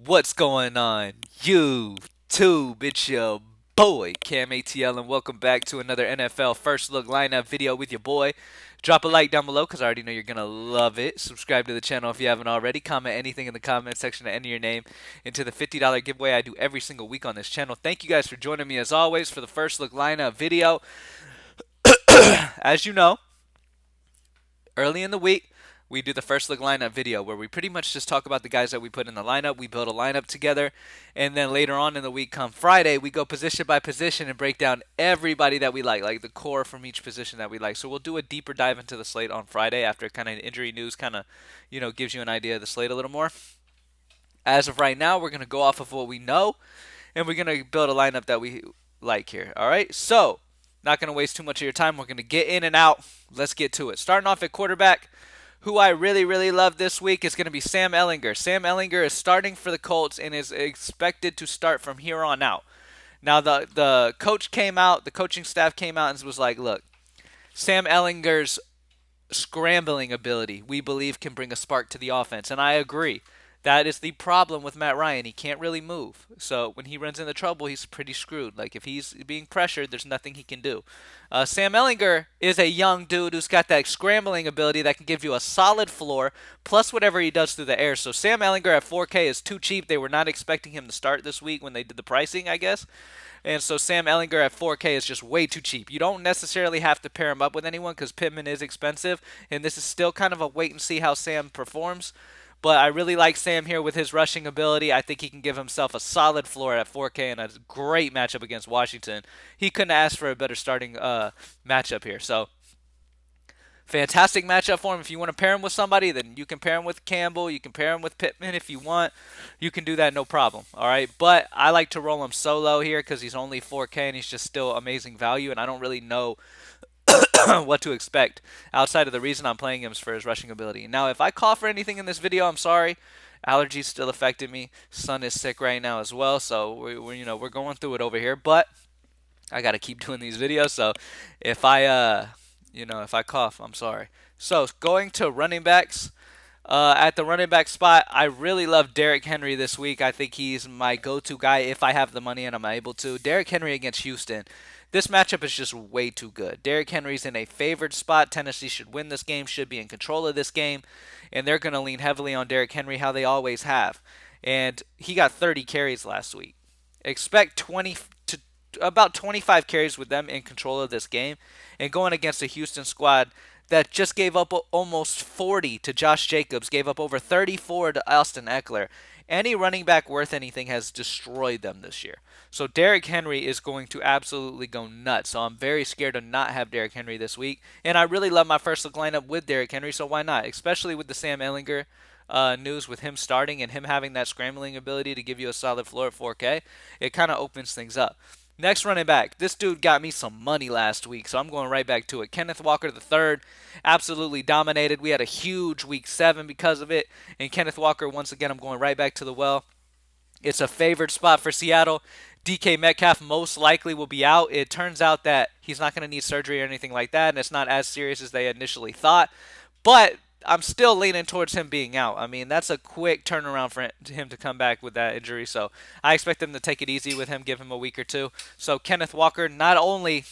What's going on, YouTube? It's your boy, CamATL, and welcome back to another NFL First Look Lineup video with your boy. Drop a like down below because I already know you're going to love it. Subscribe to the channel if you haven't already. Comment anything in the comment section to enter your name into the $50 giveaway I do every single week on this channel. Thank you guys for joining me as always for the First Look Lineup video. As you know, early in the week, we do the first look lineup video where we pretty much just talk about the guys that we put in the lineup. We build a lineup together, and then later on in the week, come Friday, we go position by position and break down everybody that we like the core from each position that we like. So we'll do a deeper dive into the slate on Friday after kind of injury news kind of, gives you an idea of the slate a little more. As of right now, we're going to go off of what we know, and we're going to build a lineup that we like here. All right, so not going to waste too much of your time. We're going to get in and out. Let's get to it. Starting off at quarterback, who I really love this week is going to be Sam Ehlinger. Sam Ehlinger is starting for the Colts and is expected to start from here on out. Now, the coach came out, the coaching staff came out and was like, look, Sam Ehlinger's scrambling ability, we believe, can bring a spark to the offense. And I agree. That is the problem with Matt Ryan. He can't really move. So when he runs into trouble, he's pretty screwed. Like, if he's being pressured, there's nothing he can do. Sam Ehlinger is a young dude who's got that scrambling ability that can give you a solid floor, plus whatever he does through the air. So Sam Ehlinger at 4K is too cheap. They were not expecting him to start this week when they did the pricing, I guess. And so Sam Ehlinger at 4K is just way too cheap. You don't necessarily have to pair him up with anyone because Pittman is expensive, and this is still kind of a wait and see how Sam performs. But I really like Sam here with his rushing ability. I think he can give himself a solid floor at 4K and a great matchup against Washington. He couldn't ask for a better starting matchup here. So fantastic matchup for him. If you want to pair him with somebody, then you can pair him with Campbell. You can pair him with Pittman if you want. You can do that, no problem. All right, but I like to roll him solo here because he's only 4K and he's just still amazing value, and I don't really know what to expect outside of the reason I'm playing him is for his rushing ability. Now, if I cough or anything in this video, I'm sorry. Allergies still affecting me. Son is sick right now as well, so we're going through it over here. But I gotta keep doing these videos, so if I cough, I'm sorry. So going to running backs. At the running back spot, I really love Derrick Henry this week. I think he's my go-to guy if I have the money and I'm able to. Derrick Henry against Houston. This matchup is just way too good. Derrick Henry's in a favored spot. Tennessee should win this game, should be in control of this game, and they're going to lean heavily on Derrick Henry, how they always have. And he got 30 carries last week. Expect 20 to about 25 carries with them in control of this game, and going against a Houston squad that just gave up almost 40 to Josh Jacobs, gave up over 34 to Austin Eckler. Any running back worth anything has destroyed them this year. So Derrick Henry is going to absolutely go nuts. So I'm very scared to not have Derrick Henry this week. And I really love my first look lineup with Derrick Henry, so why not? Especially with the Sam Ehlinger news with him starting and him having that scrambling ability to give you a solid floor at 4K. It kind of opens things up. Next running back. This dude got me some money last week, so I'm going right back to it. Kenneth Walker III absolutely dominated. We had a huge week 7 because of it. And Kenneth Walker, once again, I'm going right back to the well. It's a favored spot for Seattle. DK Metcalf most likely will be out. It turns out that he's not going to need surgery or anything like that, and it's not as serious as they initially thought. But I'm still leaning towards him being out. I mean, that's a quick turnaround for him to come back with that injury. So I expect them to take it easy with him, give him a week or two. So Kenneth Walker, not only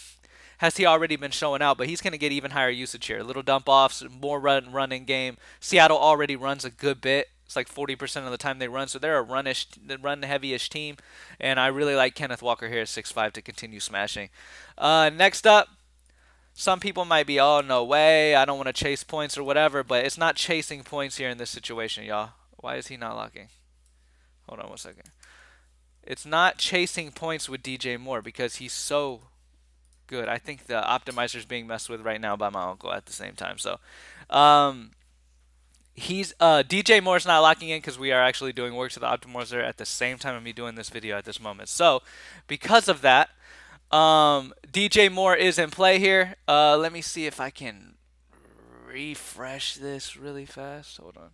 has he already been showing out, but he's going to get even higher usage here. Little dump offs, more running game. Seattle already runs a good bit. It's like 40% of the time they run, so they're a run heavy-ish team. And I really like Kenneth Walker here at 6'5" to continue smashing. Next up, some people might be, oh, no way, I don't want to chase points or whatever, but it's not chasing points here in this situation, y'all. Why is he not locking? Hold on one second. It's not chasing points with DJ Moore because he's so good. I think the optimizer's being messed with right now by my uncle at the same time. So, he's DJ Moore's not locking in because we are actually doing work to the optimizer at the same time of me doing this video at this moment. So, because of that, DJ Moore is in play here. Let me see if I can refresh this really fast. Hold on.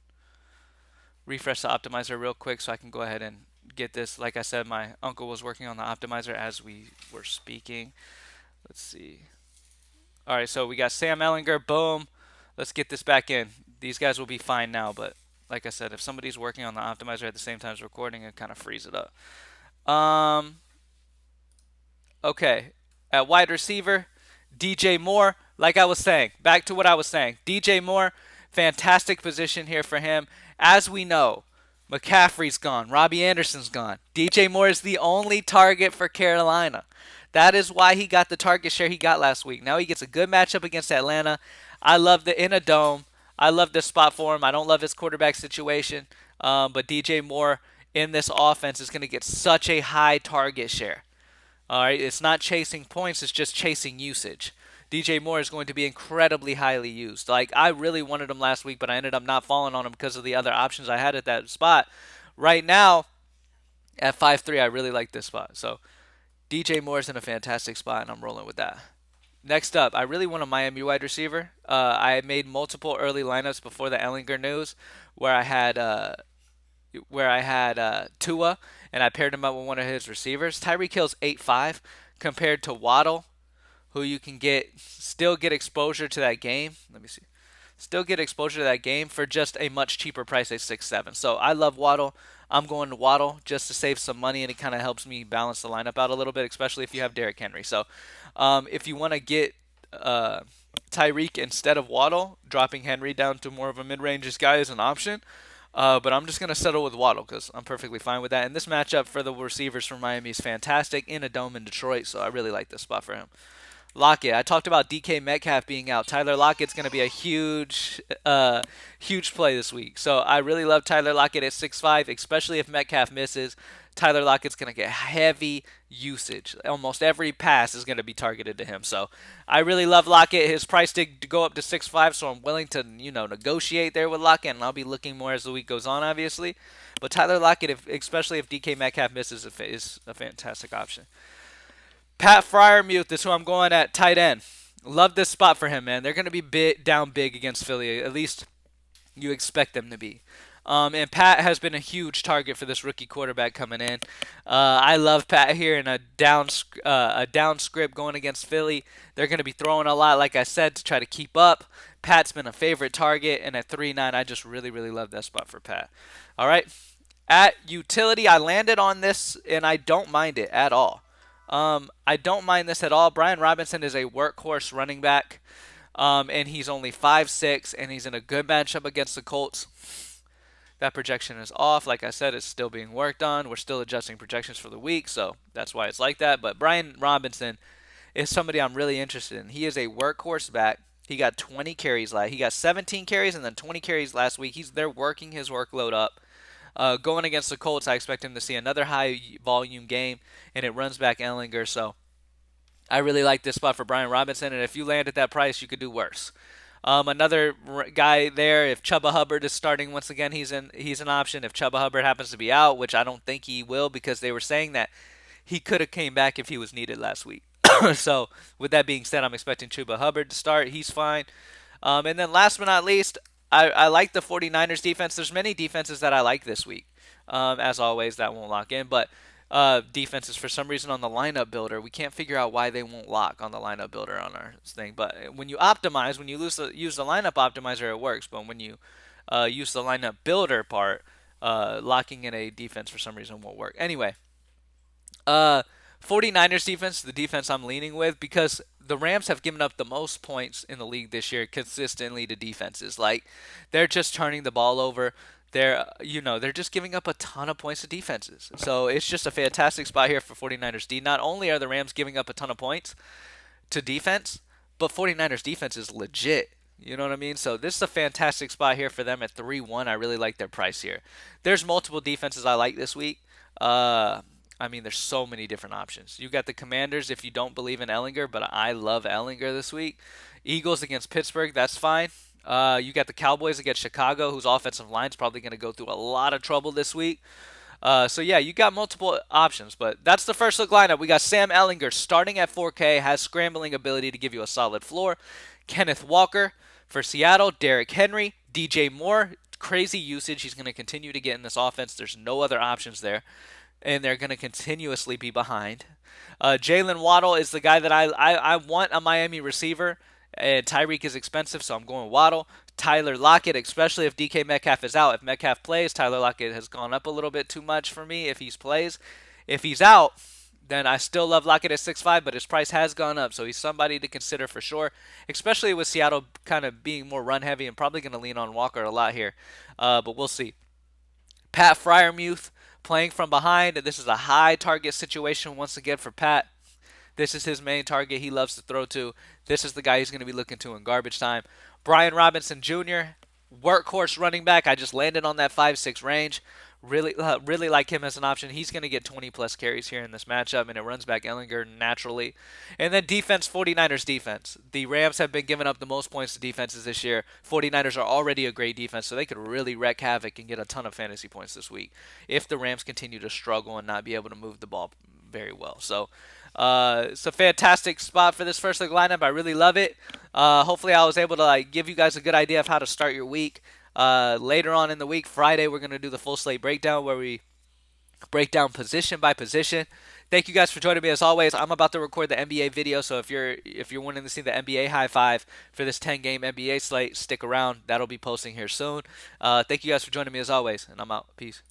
Refresh the optimizer real quick so I can go ahead and get this. Like I said, my uncle was working on the optimizer as we were speaking. Let's see. Alright, so we got Sam Ehlinger. Boom. Let's get this back in. These guys will be fine now, but like I said, if somebody's working on the optimizer at the same time as recording, it kind of frees it up. Um, okay. At wide receiver, DJ Moore, like I was saying, back to what I was saying. DJ Moore, fantastic position here for him. As we know, McCaffrey's gone. Robbie Anderson's gone. DJ Moore is the only target for Carolina. That is why he got the target share he got last week. Now he gets a good matchup against Atlanta. I love the in a dome. I love this spot for him. I don't love his quarterback situation, but DJ Moore in this offense is going to get such a high target share. All right, it's not chasing points, it's just chasing usage. DJ Moore is going to be incredibly highly used. Like, I really wanted him last week, but I ended up not falling on him because of the other options I had at that spot. Right now, at 5-3, I really like this spot. So, DJ Moore's in a fantastic spot, and I'm rolling with that. Next up, I really want a Miami wide receiver. I made multiple early lineups before the Ellinger news where I had Tua, and I paired him up with one of his receivers. Tyreek Hill's 8.5 compared to Waddle, who you can still get exposure to that game. Let me see. Still get exposure to that game for just a much cheaper price at 6.7. So I love Waddle. I'm going to Waddle just to save some money, and it kind of helps me balance the lineup out a little bit, especially if you have Derrick Henry. So if you want to get Tyreek instead of Waddle, dropping Henry down to more of a mid-range guy is an option. But I'm just going to settle with Waddle because I'm perfectly fine with that. And this matchup for the receivers from Miami is fantastic in a dome in Detroit, so I really like this spot for him. Lockett. I talked about DK Metcalf being out. Tyler Lockett's going to be a huge play this week. So I really love Tyler Lockett at 6.5, especially if Metcalf misses. Tyler Lockett's going to get heavy usage. Almost every pass is going to be targeted to him. So I really love Lockett. His price did go up to 6.5, so I'm willing to negotiate there with Lockett, and I'll be looking more as the week goes on, obviously. But Tyler Lockett, especially if DK Metcalf misses, is a fantastic option. Pat Fryermuth is who I'm going at tight end. Love this spot for him, man. They're going to be down big against Philly. At least you expect them to be. And Pat has been a huge target for this rookie quarterback coming in. I love Pat here in a down script going against Philly. They're going to be throwing a lot, like I said, to try to keep up. Pat's been a favorite target, and at 3.9, I just really, really love that spot for Pat. All right. At utility, I landed on this, and I don't mind it at all. I don't mind this at all. Brian Robinson is a workhorse running back, and he's only 5'6", and he's in a good matchup against the Colts. That projection is off. Like I said, it's still being worked on. We're still adjusting projections for the week, so that's why it's like that. But Brian Robinson is somebody I'm really interested in. He is a workhorse back. He got 20 carries last. He got 17 carries and then 20 carries last week. They're working his workload up. Going against the Colts, I expect him to see another high-volume game, and it runs back Ellinger. So I really like this spot for Brian Robinson, and if you land at that price, you could do worse. Another guy there, if Chuba Hubbard is starting once again, he's an option. If Chuba Hubbard happens to be out, which I don't think he will, because they were saying that he could have came back if he was needed last week. So with that being said, I'm expecting Chuba Hubbard to start. He's fine. And then last but not least, I like the 49ers defense. There's many defenses that I like this week. As always, that won't lock in. But defenses, for some reason, on the lineup builder, we can't figure out why they won't lock on the lineup builder on our thing. But when you optimize, when you use the lineup optimizer, it works. But when you use the lineup builder part, locking in a defense for some reason won't work. Anyway, 49ers defense, the defense I'm leaning with, because the Rams have given up the most points in the league this year consistently to defenses. Like, they're just turning the ball over. They're just giving up a ton of points to defenses. So it's just a fantastic spot here for 49ers D. Not only are the Rams giving up a ton of points to defense, but 49ers defense is legit. You know what I mean? So this is a fantastic spot here for them at 3-1. I really like their price here. There's multiple defenses I like this week. There's so many different options. You got the Commanders if you don't believe in Ellinger, but I love Ellinger this week. Eagles against Pittsburgh, that's fine. You got the Cowboys against Chicago, whose offensive line is probably going to go through a lot of trouble this week. You got multiple options, but that's the first look lineup. We got Sam Ellinger starting at 4K, has scrambling ability to give you a solid floor. Kenneth Walker for Seattle, Derrick Henry, DJ Moore, crazy usage. He's going to continue to get in this offense. There's no other options there, and they're going to continuously be behind. Jalen Waddle is the guy that I want a Miami receiver. And Tyreek is expensive, so I'm going Waddle. Tyler Lockett, especially if DK Metcalf is out. If Metcalf plays, Tyler Lockett has gone up a little bit too much for me if he plays. If he's out, then I still love Lockett at 6'5", but his price has gone up, so he's somebody to consider for sure, especially with Seattle kind of being more run heavy and probably going to lean on Walker a lot here, but we'll see. Pat Fryermuth playing from behind. This is a high target situation once again for Pat. This is his main target he loves to throw to. This is the guy he's going to be looking to in garbage time. Brian Robinson Jr., workhorse running back. I just landed on that 5-6 range. Really like him as an option. He's going to get 20 plus carries here in this matchup, and it runs back Ellinger naturally. And then defense, 49ers defense. The Rams have been giving up the most points to defenses this year. 49ers are already a great defense, so they could really wreak havoc and get a ton of fantasy points this week if the Rams continue to struggle and not be able to move the ball very well. So it's a fantastic spot for this first look lineup. I really love it. Hopefully I was able to give you guys a good idea of how to start your week. Later on in the week, Friday, we're going to do the full slate breakdown where we break down position by position. Thank you guys for joining me as always. I'm about to record the NBA video, so if you're wanting to see the NBA high five for this 10-game NBA slate, stick around. That'll be posting here soon. Thank you guys for joining me as always, and I'm out. Peace.